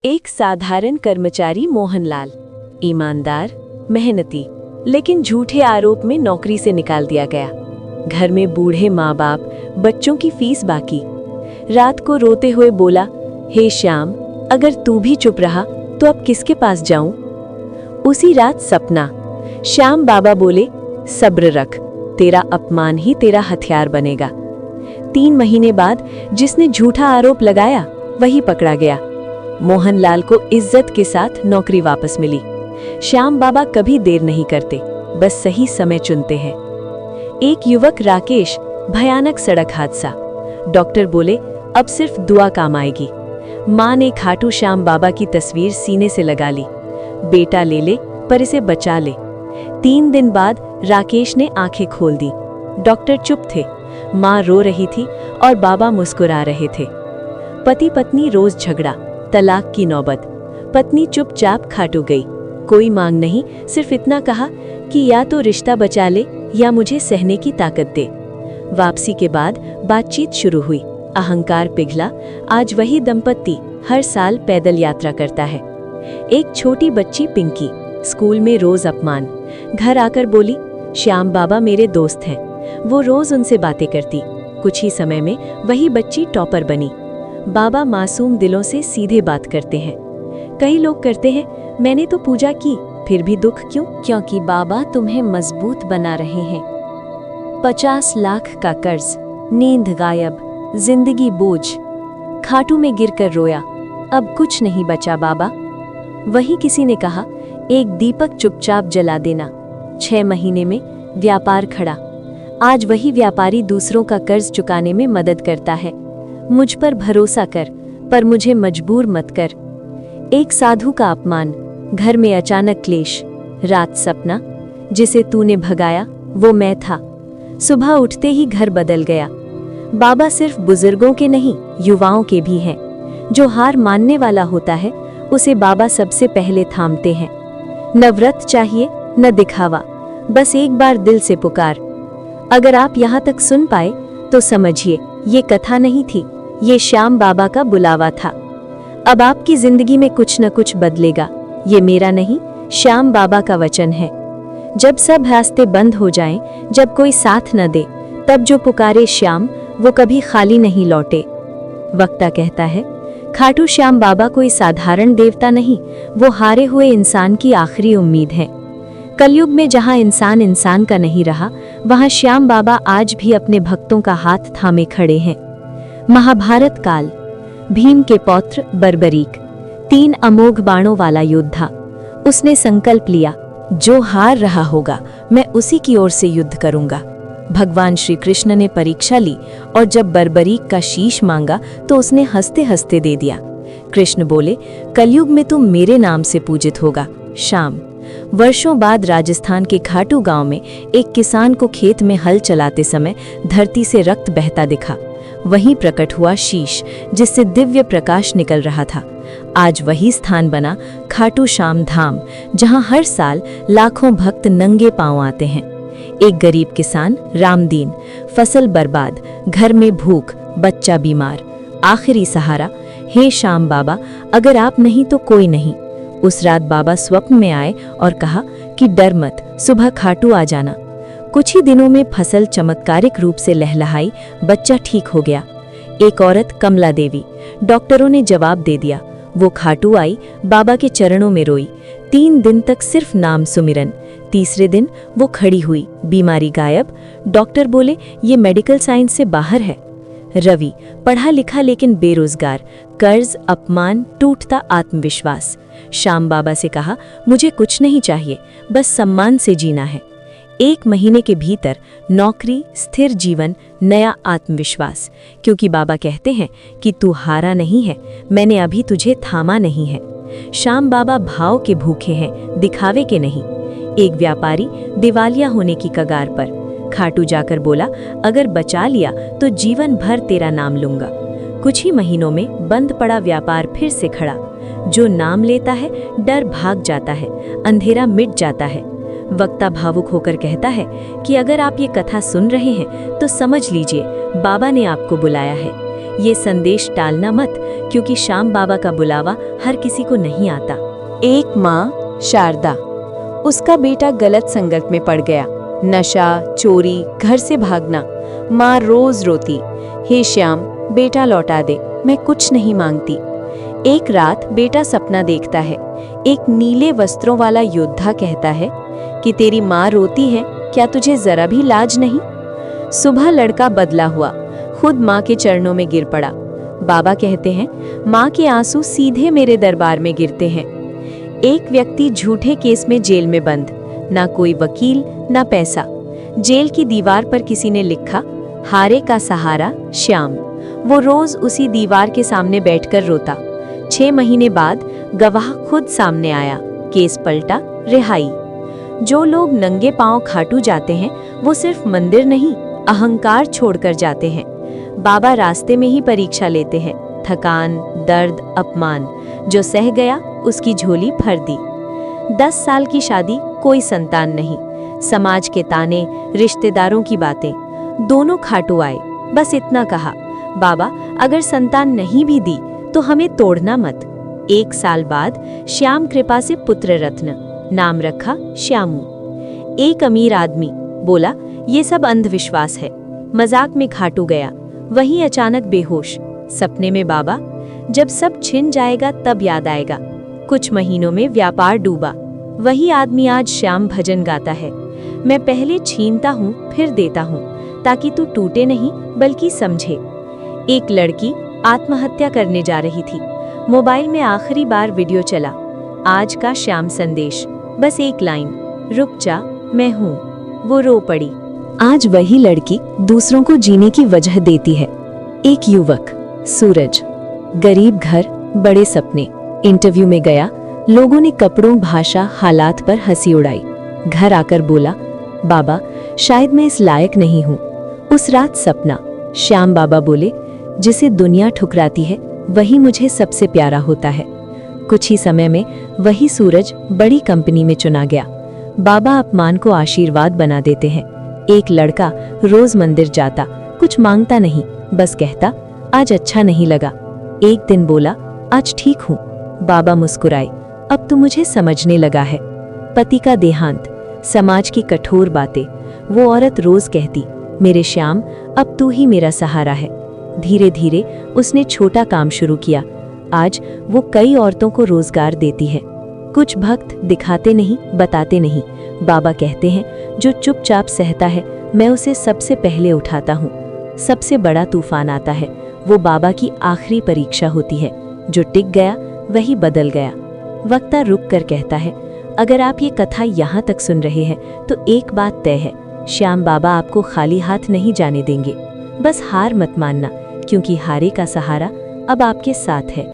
एक साधारण कर्मचारी मोहनलाल, ईमानदार, मेहनती, लेकिन झूठे आरोप में नौकरी से निकाल दिया गया। घर में बूढ़े माँ बाप, बच्चों की फीस बाकी। रात को रोते हुए बोला, हे श्याम, अगर तू भी चुप रहा तो अब किसके पास जाऊं? उसी रात सपना। श्याम बाबा बोले, सब्र रख, तेरा अपमान ही तेरा हथियार बनेगा। 3 महीने बाद जिसने झूठा आरोप लगाया वही पकड़ा गया। मोहनलाल को इज्जत के साथ नौकरी वापस मिली। श्याम बाबा कभी देर नहीं करते, बस सही समय चुनते हैं। एक युवक राकेश, भयानक सड़क हादसा। डॉक्टर बोले, अब सिर्फ दुआ काम आएगी। माँ ने खाटू श्याम बाबा की तस्वीर सीने से लगा ली। बेटा ले ले पर इसे बचा ले। 3 दिन बाद राकेश ने आंखें खोल दी। डॉक्टर चुप थे, माँ रो रही थी और बाबा मुस्कुरा रहे थे। पति पत्नी रोज झगड़ा, तलाक की नौबत। पत्नी चुपचाप खाटू गई, कोई मांग नहीं, सिर्फ इतना कहा कि या तो रिश्ता बचा ले या मुझे सहने की ताकत दे। वापसी के बाद बातचीत शुरू हुई, अहंकार पिघला। आज वही दंपत्ति हर साल पैदल यात्रा करता है। एक छोटी बच्ची पिंकी, स्कूल में रोज अपमान। घर आकर बोली, श्याम बाबा मेरे दोस्त हैं, वो रोज उनसे बातें करती। कुछ ही समय में वही बच्ची टॉपर बनी। बाबा मासूम दिलों से सीधे बात करते हैं। कई लोग करते हैं, मैंने तो पूजा की, फिर भी दुख क्यों? क्योंकि बाबा तुम्हें मजबूत बना रहे हैं। 50 लाख का कर्ज, नींद गायब, जिंदगी बोझ। खाटू में गिरकर रोया, अब कुछ नहीं बचा बाबा। वही किसी ने कहा, एक दीपक चुपचाप जला देना। 6 महीने में व्यापार खड़ा। आज वही व्यापारी दूसरों का कर्ज चुकाने में मदद करता है। मुझ पर भरोसा कर, पर मुझे मजबूर मत कर। एक साधु का अपमान, घर में अचानक क्लेश। रात सपना, जिसे तूने भगाया वो मैं था। सुबह उठते ही घर बदल गया। बाबा सिर्फ बुजुर्गों के नहीं, युवाओं के भी हैं। जो हार मानने वाला होता है उसे बाबा सबसे पहले थामते हैं। न व्रत चाहिए न दिखावा, बस एक बार दिल से पुकार। अगर आप यहाँ तक सुन पाए तो समझिए, ये कथा नहीं थी, ये श्याम बाबा का बुलावा था। अब आपकी जिंदगी में कुछ न कुछ बदलेगा। ये मेरा नहीं, श्याम बाबा का वचन है। जब सब रास्ते बंद हो जाएं, जब कोई साथ न दे, तब जो पुकारे श्याम, वो कभी खाली नहीं लौटे। वक्ता कहता है, खाटू श्याम बाबा कोई साधारण देवता नहीं, वो हारे हुए इंसान की आखिरी उम्मीद है। कलयुग में जहाँ इंसान इंसान का नहीं रहा, वहाँ श्याम बाबा आज भी अपने भक्तों का हाथ थामे खड़े हैं। महाभारत काल, भीम के पौत्र बर्बरीक, 3 अमोघ बाणों वाला योद्धा। उसने संकल्प लिया, जो हार रहा होगा मैं उसी की ओर से युद्ध करूंगा। भगवान श्री कृष्ण ने परीक्षा ली और जब बर्बरीक का शीश मांगा तो उसने हंसते हंसते दे दिया। कृष्ण बोले, कलयुग में तुम मेरे नाम से पूजित होगा, श्याम। वर्षों बाद राजस्थान के खाटू गांव में एक किसान को खेत में हल चलाते समय धरती से रक्त बहता दिखा। वहीं प्रकट हुआ शीश, जिससे दिव्य प्रकाश निकल रहा था। आज वही स्थान बना खाटू श्याम धाम, जहां हर साल लाखों भक्त नंगे पांव आते हैं। एक गरीब किसान, रामदीन, फसल बर्बाद, घर में भूख, बच्चा बीमार, आखिरी सहारा, हे श्याम बाबा, अगर आप नहीं तो कोई नहीं। उस रात बाबा स्वप्न में आए और कहा कि डर मत, सुबह खाटू आ जाना। कुछ ही दिनों में फसल चमत्कारिक रूप से लहलहाई, बच्चा ठीक हो गया। एक औरत, कमला देवी, डॉक्टरों ने जवाब दे दिया। वो खाटू आई, बाबा के चरणों में रोई। 3 दिन तक सिर्फ नाम सुमिरन। तीसरे दिन वो खड़ी हुई, बीमारी गायब। डॉक्टर बोले, ये मेडिकल साइंस से बाहर है। रवि, पढ़ा लिखा लेकिन बेरोजगार, कर्ज, अपमान, टूटता आत्मविश्वास। श्याम बाबा से कहा, मुझे कुछ नहीं चाहिए, बस सम्मान से जीना है। 1 महीने के भीतर नौकरी, स्थिर जीवन, नया आत्मविश्वास। क्योंकि बाबा कहते हैं कि तू हारा नहीं है, मैंने अभी तुझे थामा नहीं है। श्याम बाबा भाव के भूखे हैं, दिखावे के नहीं। एक व्यापारी दिवालिया होने की कगार पर, खाटू जाकर बोला, अगर बचा लिया तो जीवन भर तेरा नाम लूंगा। कुछ ही महीनों में बंद पड़ा व्यापार फिर से खड़ा। जो नाम लेता है डर भाग जाता है, अंधेरा मिट जाता है। वक्ता भावुक होकर कहता है कि अगर आप ये कथा सुन रहे हैं तो समझ लीजिए, बाबा ने आपको बुलाया है। ये संदेश टालना मत, क्योंकि श्याम बाबा का बुलावा हर किसी को नहीं आता। एक माँ शारदा, उसका बेटा गलत संगत में पड़ गया। नशा, चोरी, घर से भागना। माँ रोज रोती, हे श्याम बेटा लौटा दे, मैं कुछ नहीं मांगती। एक रात बेटा सपना देखता है। एक नीले वस्त्रों वाला योद्धा कहता है कि तेरी माँ रोती है, क्या तुझे जरा भी लाज नहीं? सुबह लड़का बदला हुआ, खुद माँ के चरणों में गिर पड़ा। बाबा कहते हैं, माँ के आंसू सीधे मेरे दरबार में गिरते हैं। एक व्यक्ति झूठे केस में जेल में बंद, ना कोई वकील ना पैसा। जेल की दीवार पर किसी ने लिखा, हारे का सहारा श्याम। वो रोज उसी दीवार के सामने बैठकर रोता। 6 महीने बाद गवाह खुद सामने आया, केस पलटा, रिहाई। जो लोग नंगे पांव खाटू जाते हैं वो सिर्फ मंदिर नहीं, अहंकार छोड़कर जाते हैं। बाबा रास्ते में ही परीक्षा लेते हैं, थकान, दर्द, अपमान। जो सह गया उसकी झोली भर दी। 10 साल की शादी, कोई संतान नहीं। समाज के ताने, रिश्तेदारों की बातें, दोनों खाटू आए। बस इतना कहा, बाबा अगर संतान नहीं भी दी तो हमें तोड़ना मत। 1 साल बाद श्याम कृपा से पुत्र रत्न, नाम रखा श्यामू। एक अमीर आदमी बोला, ये सब अंधविश्वास है। मजाक में खाटू गया, वहीं अचानक बेहोश। सपने में बाबा, जब सब छिन जाएगा तब याद आएगा। कुछ महीनों में व्यापार डूबा। वही आदमी आज श्याम भजन गाता है, मैं पहले छीनता हूँ फिर देता हूँ, ताकि तू टूटे नहीं बल्कि समझे। एक लड़की आत्महत्या करने जा रही थी। मोबाइल में आखिरी बार वीडियो चला, आज का श्याम संदेश, बस एक लाइन, रुक जा मैं हूँ। वो रो पड़ी। आज वही लड़की दूसरों को जीने की वजह देती है। एक युवक सूरज, गरीब घर, बड़े सपने। इंटरव्यू में गया, लोगों ने कपड़ों, भाषा, हालात पर हंसी उड़ाई। घर आकर बोला, बाबा शायद मैं इस लायक नहीं हूँ। उस रात सपना। श्याम बाबा बोले, जिसे दुनिया ठुकराती है वही मुझे सबसे प्यारा होता है। कुछ ही समय में वही सूरज बड़ी कंपनी में चुना गया। बाबा अपमान को आशीर्वाद बना देते हैं। एक लड़का रोज मंदिर जाता, कुछ मांगता नहीं, बस कहता, आज अच्छा नहीं लगा। एक दिन बोला, आज ठीक हूँ। बाबा मुस्कुराए, अब तो मुझे समझने लगा है। पति का देहांत, समाज की कठोर बातें। वो औरत रोज कहती, मेरे श्याम अब तू ही मेरा सहारा है। धीरे धीरे उसने छोटा काम शुरू किया। आज वो कई औरतों को रोजगार देती है। कुछ भक्त दिखाते नहीं, बताते नहीं। बाबा कहते हैं, जो चुपचाप सहता है मैं उसे सबसे पहले उठाता हूँ। सबसे बड़ा तूफान आता है, वो बाबा की आखिरी परीक्षा होती है। जो टिक गया वही बदल गया। वक्ता रुक कर कहता है, अगर आप ये कथा यहाँ तक सुन रहे हैं तो एक बात तय है, श्याम बाबा आपको खाली हाथ नहीं जाने देंगे। बस हार मत मानना, क्योंकि हारे का सहारा अब आपके साथ है।